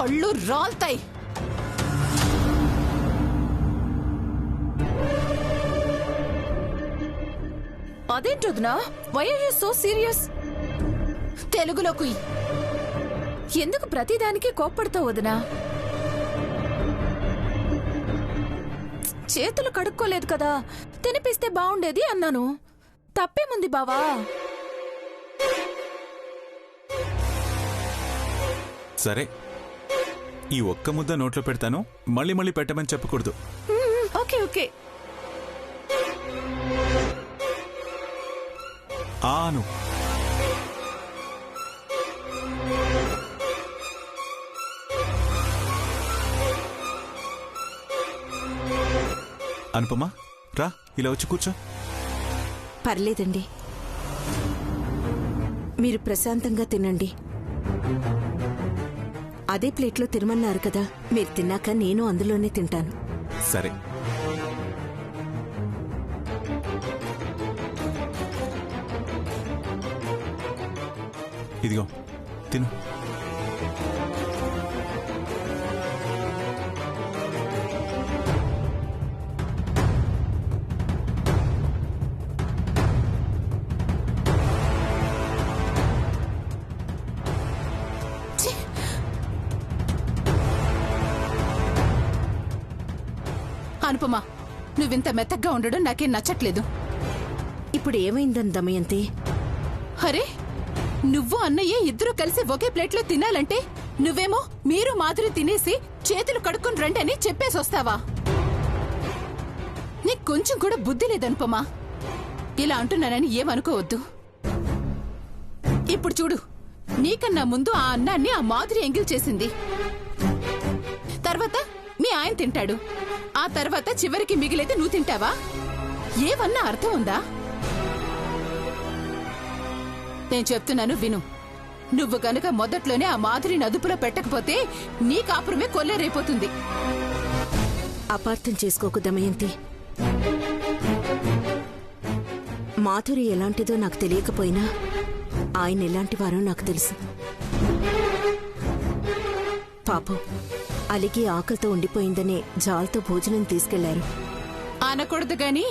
పళ్ళు రాల్తాయి. అదేంటొదినా, why are you so serious? తెలుగులో కుయ్. ఎందుకు ప్రతిదానికి కోప్పడతావు వదినా? చేతులు కడుక్కోలేదు కదా, తినిపిస్తే బాగుండేది అన్నాను. తప్పేముంది బావా? సరే, ఈ ఒక్క ముద్ద నోట్లో పెడతాను, మళ్ళీ మళ్ళీ పెట్టమని చెప్పకూడదు. Okay okay. ఆను అనుపమా, రా, ఇలా వచ్చి కూర్చో. పర్లేదండి, మీరు ప్రశాంతంగా తినండి. అదే ప్లేట్లో తినమన్నారు కదా, మీరు తిన్నాక నేను అందులోనే తింటాను. సరే. ఇదిగో తిను. అనుపమా, నువ్వింత మెత్తగ్గా ఉండడం నాకేం నచ్చట్లేదు. ఇప్పుడు ఏమైందని దమయంతి? అరే, నువ్వు అన్నయ్య ఇద్దరూ కలిసి ఒకే ప్లేట్లో తినాలంటే నువ్వేమో మీరు మాధురి తినేసి చేతులు కడుక్కుని రండి అని చెప్పేసి వస్తావా? నీకు కొంచెం కూడా బుద్ధి లేదనుపమా. ఇలా అంటున్నానని ఏమనుకోవద్దు. ఇప్పుడు చూడు, నీకన్నా ముందు ఆ అన్నాన్ని ఆ మాధురి ఎంగిల్ చేసింది. తర్వాత మీ ఆయన తింటాడు. ఆ తర్వాత చివరికి మిగిలేది నువ్వు తింటావా? ఏమన్నా అర్థం ఉందా? నేను చెప్తున్నాను విను. నువ్వు గనుక మొదట్లోనే ఆ మాధురిని అదుపులో పెట్టకపోతే నీ కాపురమే కొల్లేరైపోతుంది. అపార్థం చేసుకోకు దమయంతి. మాధురి ఎలాంటిదో నాకు తెలియకపోయినా ఆయన ఎలాంటివారో నాకు తెలుసు. పాపం అలిగి ఆకలితో ఉండిపోయిందనే జాల్తో భోజనం తీసుకెళ్లారు. అనకూడదు గాని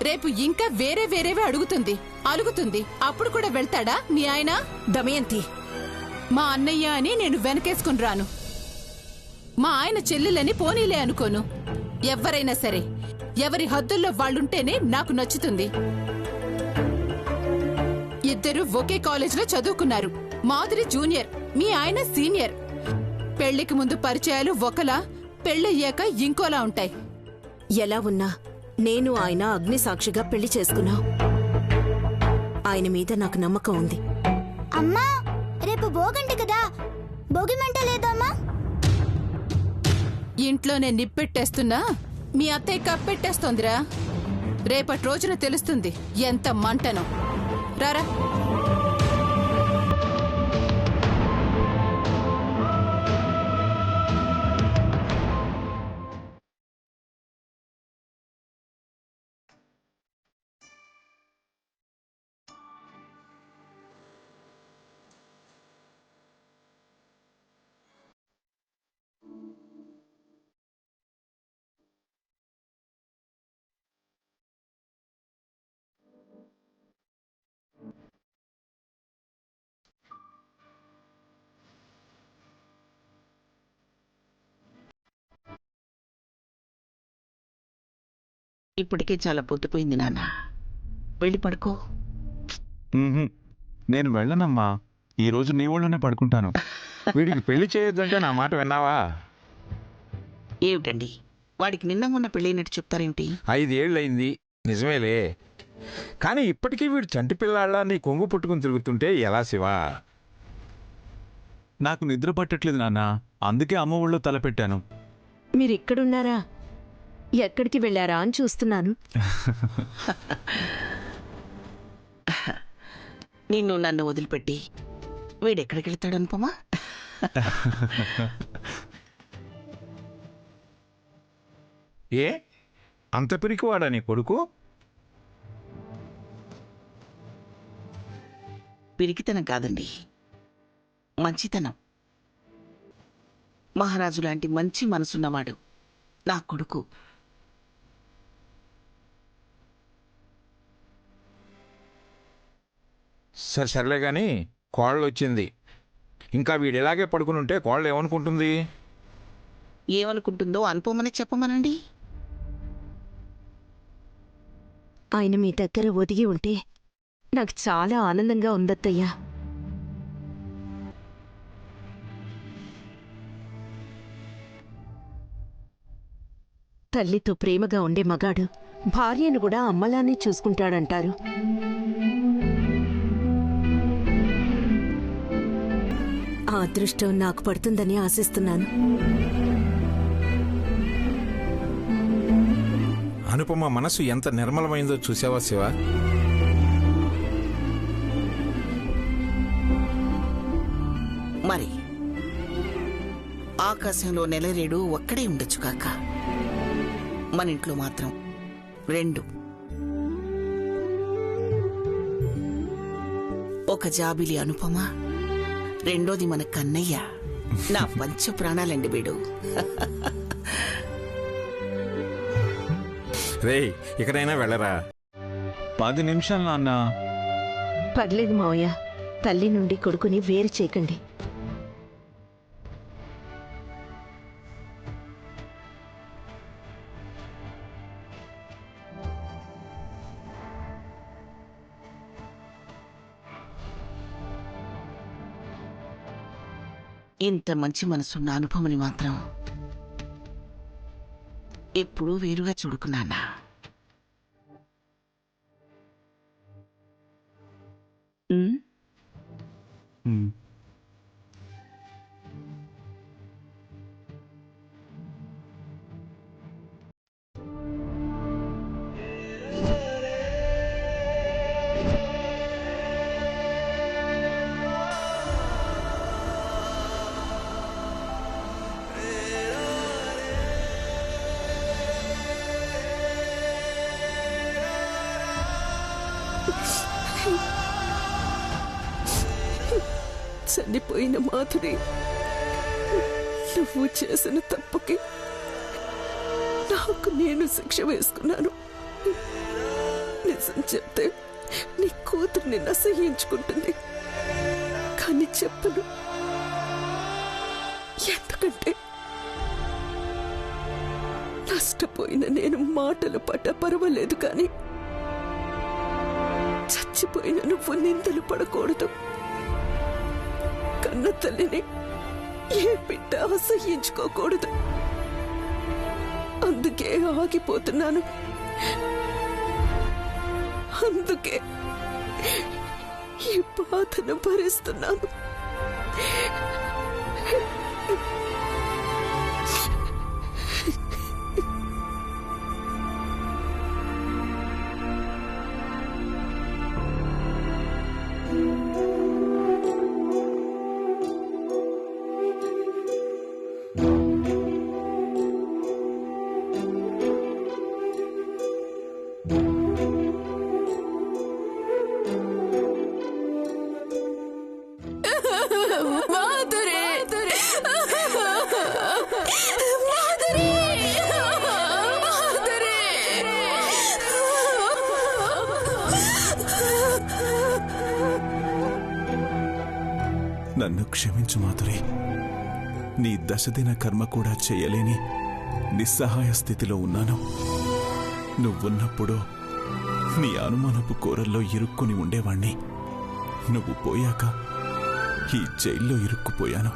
రేపు ఇంకా వేరే వేరేవే అలుగుతుంది. అప్పుడు కూడా వెళ్తాడా మీ ఆయన? దమయంతి, మా అన్నయ్య అని నేను వెనకేసుకుని రాను. మా ఆయన చెల్లెలని పోనీలే అనుకోను. ఎవరైనా సరే ఎవరి హద్దుల్లో వాళ్ళుంటేనే నాకు నచ్చుతుంది. ఇద్దరు ఒకే కాలేజీలో చదువుకున్నారు. మాధురి జూనియర్, మీ ఆయన సీనియర్. పెళ్లికి ముందు పరిచయాలు ఒకలా, పెళ్ళయ్యాక ఇంకోలా ఉంటాయి. ఎలా ఉన్నా నేను ఆయన అగ్ని సాక్షిగా పెళ్లి చేసుకున్నా. ఆయన మీద నాకు నమ్మకం ఉంది. అమ్మా, రేపు భోగంట కదా, భోగి మంట లేదమ్మా? ఇంట్లోనే నిప్పెట్టేస్తున్నా మీ అత్తయ్య కప్పెట్టేస్తోందిరా. రేపటి రోజున తెలుస్తుంది ఎంత మంటనో. రారా. ఇప్పటికే చాలా పొద్దుపోయింది నాన్న, వెళ్ళి పడుకో. నేను వెళ్ళనమ్మా, ఈరోజు నీ ఊళ్ళోనే పడుకుంటాను. వీడికి పెళ్లి చేయొద్దంటే నా మాట విన్నావా? ఏమిటండి, వాడికి నిన్న మొన్న పెళ్ళైనట్టు చెప్తారేమిటి? 5 ఏళ్ళయింది, నిజమేలే. కానీ ఇప్పటికీ వీడు చంటి పిల్లాళ్ళ నీ కొంగు పుట్టుకుని తిరుగుతుంటే ఎలా శివా? నాకు నిద్ర పట్టట్లేదు నాన్న, అందుకే అమ్మ ఊళ్ళో తలపెట్టాను. మీరిక్కడున్నారా? ఎక్కడికి వెళ్లారా అని చూస్తున్నాను. నిన్ను నన్ను వదిలిపెట్టి వీడెక్కడికి వెళ్తాడు అనుపమా? ఏ అంత పిరికివాడా నీ కొడుకు? పిరికితనం కాదండి, మంచితనం. మహారాజు లాంటి మంచి మనసున్నవాడు నా కొడుకు. సర్లే కానీ కోళ్ళు వచ్చింది. ఇంకా వీడు ఇలాగే పడుకుని ఉంటే కోళ్ళు ఏమనుకుంటుంది? ఏమనుకుంటుందో అనుకోమని చెప్పమనండి. ఆయన మీ దగ్గర ఒదిగి ఉంటే నాకు చాలా ఆనందంగా ఉందత్తయ్యా. తల్లితో ప్రేమగా ఉండే మగాడు భార్యను కూడా అమ్మలానే చూసుకుంటాడంటారు. ఆ అదృష్టం నాకు పడుతుందని ఆశిస్తున్నాను. అనుపమ మనసు ఎంత నిర్మలమైందో చూసావా శివ? మరి ఆకాశంలో నెలరేడు ఒక్కడే ఉండొచ్చు కాక, మన ఇంట్లో మాత్రం 2. ఒక జాబిలి అనుపమ, రెండోది మన కన్నయ్య. నా పంచ ప్రాణాలండి వీడు. రేయ్, ఇకనైనా వెళ్ళరా. 10 నిమిషాలు నాన్న. పర్లేదు మావయ్య, తల్లి నుండి కొడుకుని వేరు చేయకండి. ఇంత మంచి మనసున్న అనుపమని మాత్రం ఎప్పుడూ వేరుగా చూడుకున్నానా? చనిపోయిన మాధురి, నువ్వు చేసిన తప్పుకి నాకు నేను శిక్ష వేసుకున్నాను. నిజం చెప్తే నీ కూతురు నిన్ను అసహ్యించుకుంటుంది, కానీ చెప్పను. ఎందుకంటే నష్టపోయిన నేను మాటలు పడ్డ పర్వాలేదు, కానీ చచ్చిపోయిన నువ్వు నిందలు పడకూడదు. కన్న తల్లిని ఏ బిడ్డ అసహ్యించుకోకూడదు. అందుకే ఆగిపోతున్నాను. అందుకే ఈ బాధను భరిస్తున్నాను. నన్ను క్షమించు మాధురి. నీ దశదిన కర్మ కూడా చేయలేని నిస్సహాయ స్థితిలో ఉన్నాను. నువ్వున్నప్పుడు నీ అనుమానపు కోరల్లో ఇరుక్కుని ఉండేవాణ్ణి. నువ్వు పోయాక ఈ జైల్లో ఇరుక్కుపోయాను.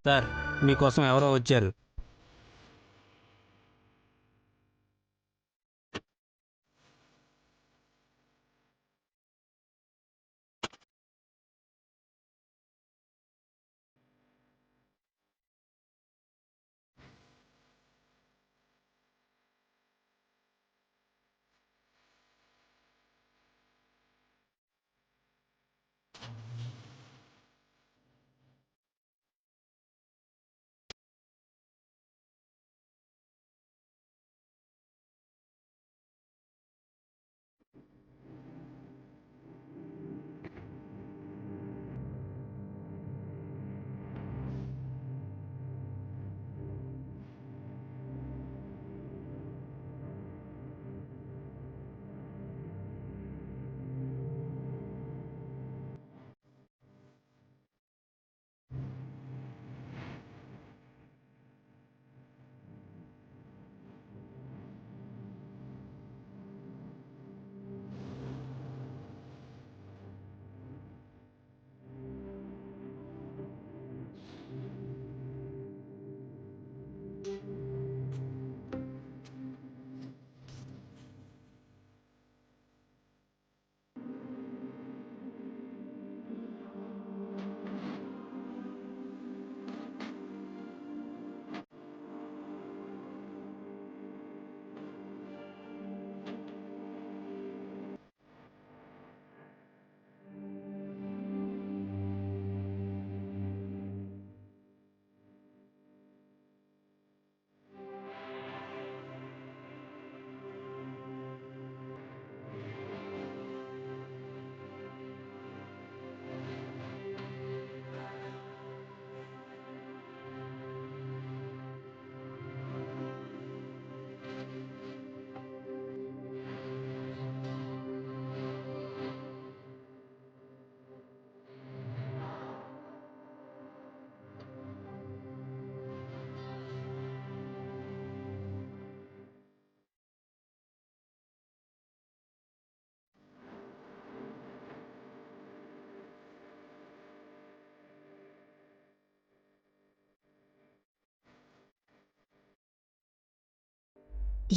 సార్, మీకోసం ఎవరో వచ్చారు.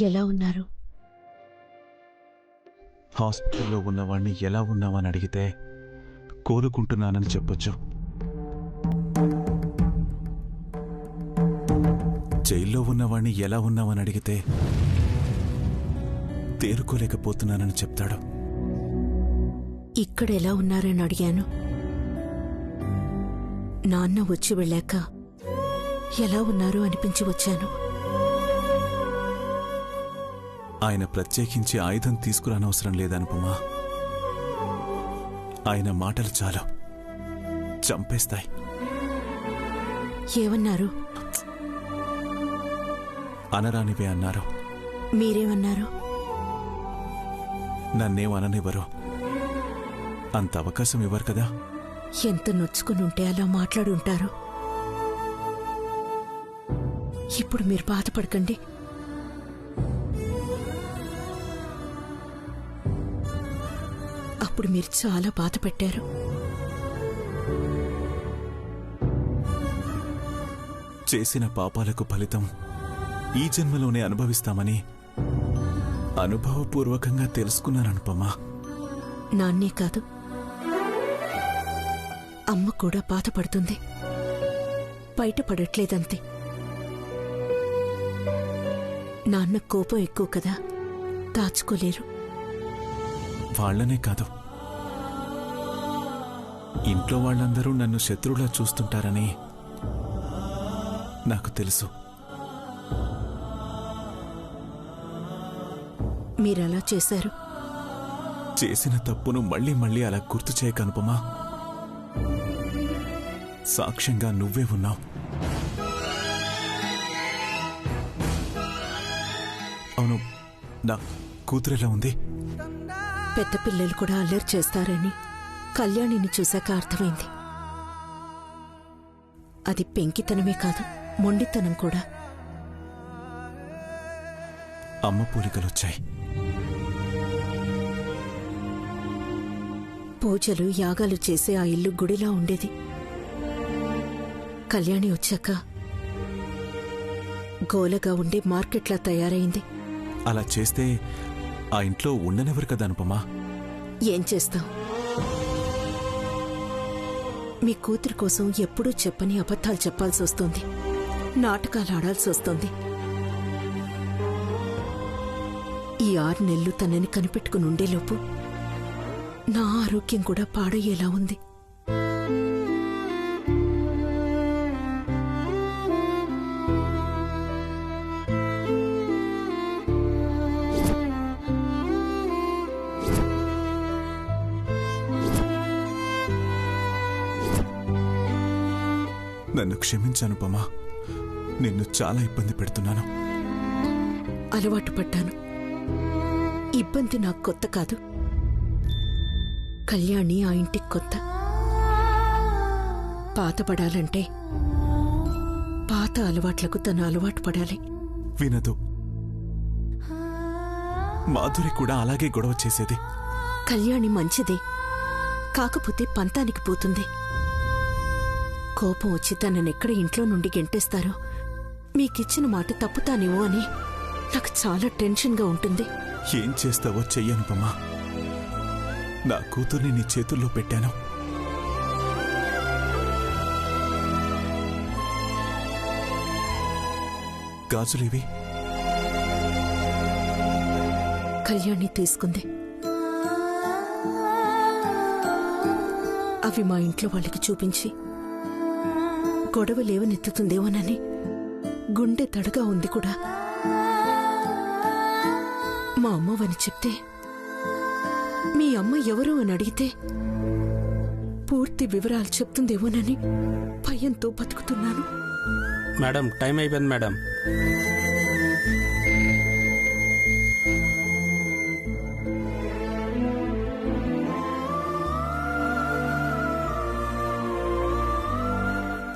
ఎలా ఉన్నారు? హాస్పిటల్లో ఉన్నవాడిని ఎలా ఉన్నావని అడిగితే కోలుకుంటున్నానని చెప్పొచ్చు. జైల్లో ఉన్నవాడిని ఎలా ఉన్నావని అడిగితే తేరుకోలేకపోతున్నానని చెప్తాడు. ఇక్కడ ఎలా ఉన్నారని అడిగాను. నాన్న వచ్చి వెళ్ళాక ఎలా ఉన్నారు అనిపించి వచ్చాను. ఆయన ప్రత్యేకించి ఆయుధం తీసుకురానవసరం లేదనుపమా. ఆయన మాటలు చాలు, చంపేస్తాయి. ఏమన్నారు? అనరానివే అన్నారు. మీరేమన్నారు? నన్నేం అననివ్వరు. అంత అవకాశం ఇవ్వరు కదా. ఎంత నొచ్చుకుని ఉంటే అలా మాట్లాడుంటారు. ఇప్పుడు మీరు బాధపడకండి. అప్పుడు మీరు చాలా బాధ పెట్టారు. చేసిన పాపాలకు ఫలితం ఈ జన్మలోనే అనుభవిస్తామని అనుభవపూర్వకంగా తెలుసుకున్నాననుపమా. నాన్నే కాదు, అమ్మ కూడా బాధపడుతుంది. బయటపడట్లేదంతే. నాన్న కోపం ఎక్కువ కదా, దాచుకోలేరు. వాళ్లనే కాదు, ఇంట్లో వాళ్ళందరూ నన్ను శత్రువులా చూస్తుంటారని నాకు తెలుసు. మీరలా చేశారు. చేసిన తప్పును మళ్ళీ మళ్ళీ అలా గుర్తు చేయకనుపమా. సాక్ష్యంగా నువ్వే ఉన్నావు. అవును, నా కూతురెలా ఉంది? పెద్ద పిల్లలు కూడా అల్లరి చేస్తారని కళ్యాణిని చూశాక అర్థమైంది. అది పెంకితనమే కాదు, మొండితనం కూడా. అమ్మ పోలికలొచ్చాయి. పూజలు యాగాలు చేసే ఆ ఇల్లు గుడిలా ఉండేది. కళ్యాణి వచ్చాక గోలగా ఉండే మార్కెట్లా తయారైంది. అలా చేస్తే ఆ ఇంట్లో ఉండనివ్వరు కదా అనుపమా. ఏం చేస్తాం? మీ కూతురి కోసం ఎప్పుడూ చెప్పని అబద్ధాలు చెప్పాల్సి వస్తుంది, నాటకాలు ఆడాల్సి వస్తుంది. ఈ 6 నెలలు తనని కనిపెట్టుకుని ఉండేలోపు నా ఆరోగ్యం కూడా పాడయ్యేలా ఉంది. నన్ను క్షమించానుపమా. నిన్ను చాలా ఇబ్బంది పెడుతున్నాను. అలవాటు పడ్డాను. ఇబ్బంది నాకు కొత్త కాదు. కళ్యాణి ఆ ఇంటికి కొత్త. పాతపడాలంటే పాత అలవాట్లకు తను అలవాటు పడాలి. వినదు. మాధురి కూడా అలాగే గొడవ చేసేది. కళ్యాణి మంచిదే, కాకపోతే పంతానికి పోతుంది. కోపం వచ్చి తననెక్కడ ఇంట్లో నుండి గెంటేస్తారో, మీకిచ్చిన మాట తప్పుతానేమో అని నాకు చాలా టెన్షన్గా ఉంటుంది. ఏం చేస్తావో చెయ్యనుపమా. నా కూతుర్ని నీ చేతుల్లో పెట్టాను. గాజులేవి? కళ్యాణి తీసుకుంది. అవి మా ఇంట్లో వాళ్ళకి చూపించి గొడవ లేవనెత్తుతుందేమోనని గుండె తడగా ఉంది కూడా. మా అమ్మవని చెప్తే, మీ అమ్మ ఎవరు అని అడిగితే పూర్తి వివరాలు చెప్తుందేమోనని భయంతో బతుకుతున్నాను. మేడం, టైం అయిపోయింది మేడం.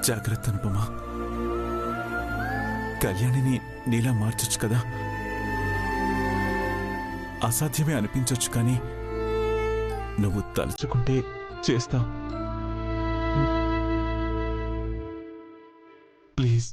జాగ్రత్త అనుపమా. కళ్యాణిని నీలా మార్చొచ్చు కదా. అసాధ్యమే అనిపించొచ్చు, కానీ నువ్వు తలుచుకుంటే చేస్తావు. ప్లీజ్.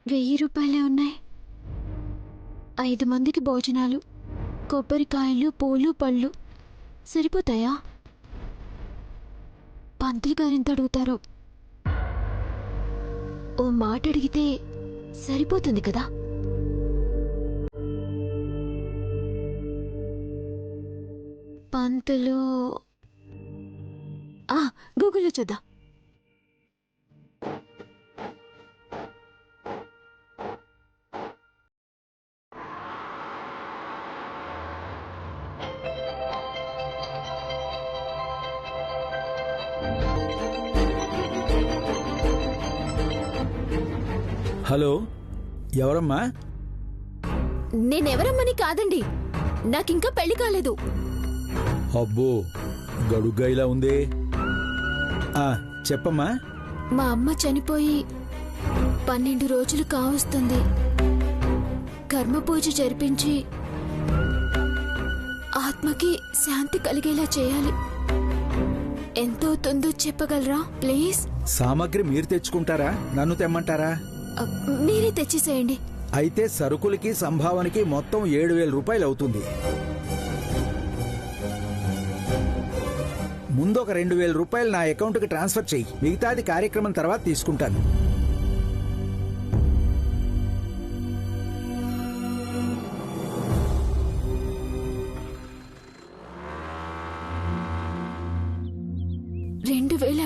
1000 రూపాయలే ఉన్నాయి. 5 మందికి భోజనాలు, కొబ్బరికాయలు, పూలు, పళ్ళు సరిపోతాయా? పంతులు గారింత అడుగుతారు. ఓ మాట అడిగితే సరిపోతుంది కదా. పంతులు గూగుల్లో చూద్దాం. హలో, ఎవరమ్మా? నేనెవరమ్మని కాదండి, నాకింకా పెళ్లి కాలేదు. అబ్బో, గడుగ్గా ఇలా ఉందే. చెప్పమ్మా. మా అమ్మ చనిపోయి 12 రోజులు కావస్తుంది. కర్మ పూజ జరిపించి ఆత్మకి శాంతి కలిగేలా చేయాలి. ఎంతో అవుతుందో చెప్పగలరా ప్లీజ్? సామాగ్రి మీరు తెచ్చుకుంటారా, నన్ను తెమ్మంటారా? మీరే తెచ్చేసేయండి. అయితే సరుకులకి సంభావనకి మొత్తం 7000 రూపాయలు అవుతుంది. ముందు ఒక 2000 రూపాయలు నా అకౌంట్కి ట్రాన్స్ఫర్ చెయ్యి. మిగతాది కార్యక్రమం తర్వాత తీసుకుంటాను.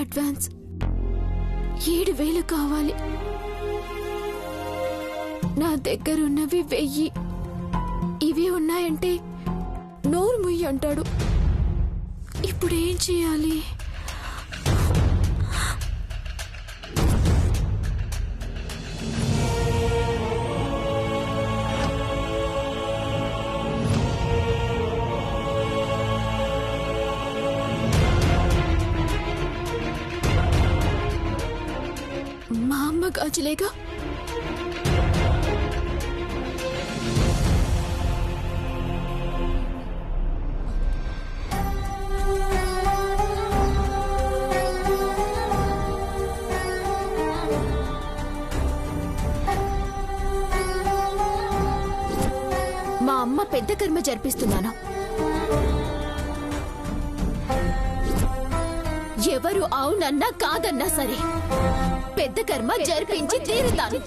అడ్వాన్స్ 7000 కావాలి. నా దగ్గరున్నవి 1000. ఇవి ఉన్నాయంటే నోరు ముయ్యి అంటాడు. ఇప్పుడేం చేయాలి? మా అమ్మ గాజులేగా. మా అమ్మ పెద్ద కర్మ జరిపిస్తున్నాను. ఎవరు అవునన్నా కాదన్నా సరే పెద్ద కర్మ జరిపించి తీరుతాను.